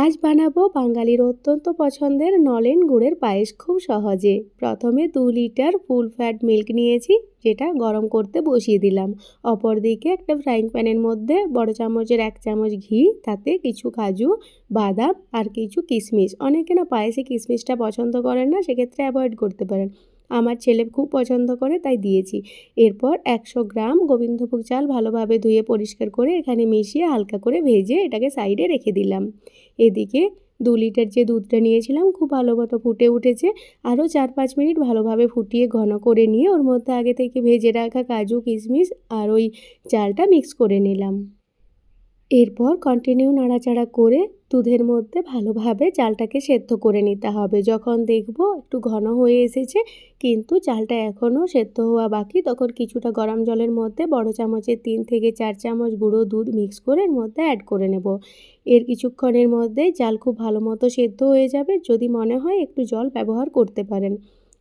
আজ বানাবো বাঙালির অত্যন্ত পছন্দের নলেন গুড়ের পায়েস খুব সহজে। প্রথমে 2 লিটার ফুল ফ্যাট মিল্ক নিয়েছি, যেটা গরম করতে বসিয়ে দিলাম। অপরদিকে একটা ফ্রাইং প্যানের মধ্যে বড় চামচের 1 চামচ ঘি, তাতে কিছু কাজু, বাদাম আর কিছু কিশমিশ। অনেকে না পায়েসে কিশমিশটা পছন্দ করেন না, সেক্ষেত্রে অ্যাভয়েড করতে পারেন। আমার ছেলে খুব পছন্দ করে, তাই দিয়েছি। এরপর 100 গ্রাম গোবিন্দভোগ চাল ভালোভাবে ধুয়ে পরিষ্কার করে এখানে মিশিয়ে হালকা করে ভেজে এটাকে সাইডে রেখে দিলাম। এদিকে 2 লিটার যে দুধটা নিয়েছিলাম খুব ভালো মতো ফুটে উঠেছে। আরও 4-5 মিনিট ভালোভাবে ফুটিয়ে ঘন করে নিয়ে ওর মধ্যে আগে থেকে ভেজে রাখা কাজু, কিশমিশ আর ওই চালটা মিক্স করে নিলাম। এরপর কন্টিনিউ নাড়াচাড়া করে দুধের মধ্যে ভালোভাবে চালটাকে সেদ্ধ করে নিতে হবে। যখন দেখব একটু ঘন হয়ে এসেছে কিন্তু চালটা এখনও সেদ্ধ হওয়া বাকি, তখন কিছুটা গরম জলের মধ্যে বড় চামচের 3 থেকে 4 চামচ গুঁড়ো দুধ মিক্স করে এর মধ্যে অ্যাড করে নেব। এর কিছুক্ষণের মধ্যেই চাল খুব ভালো মতো সেদ্ধ হয়ে যাবে। যদি মনে হয় একটু জল ব্যবহার করতে পারেন,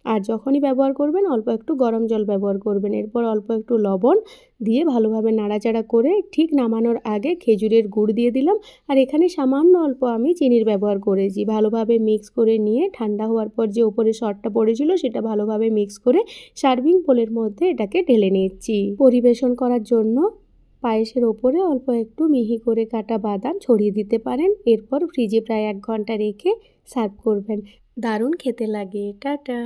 আর যখনই ব্যবহার করবেন অল্প একটু গরম জল ব্যবহার করবেন। এরপর অল্প একটু লবণ দিয়ে ভালোভাবে নাড়াচাড়া করে ঠিক নামানোর আগে খেজুরের গুড় দিয়ে দিলাম। আর এখানে সামান্য অল্প আমি চিনির ব্যবহার করেছি। ভালোভাবে মিক্স করে নিয়ে ঠান্ডা হওয়ার পর যে ওপরে সরটা পড়েছিল সেটা ভালোভাবে মিক্স করে সার্ভিং বোলের মধ্যে এটাকে ঢেলে নিচ্ছি। পরিবেশন করার জন্য পায়েসের ওপরে অল্প একটু মিহি করে কাটা বাদাম ছড়িয়ে দিতে পারেন। এরপর ফ্রিজে প্রায় 1 ঘন্টা রেখে সার্ভ করবেন। দারুণ খেতে লাগে। টাটা।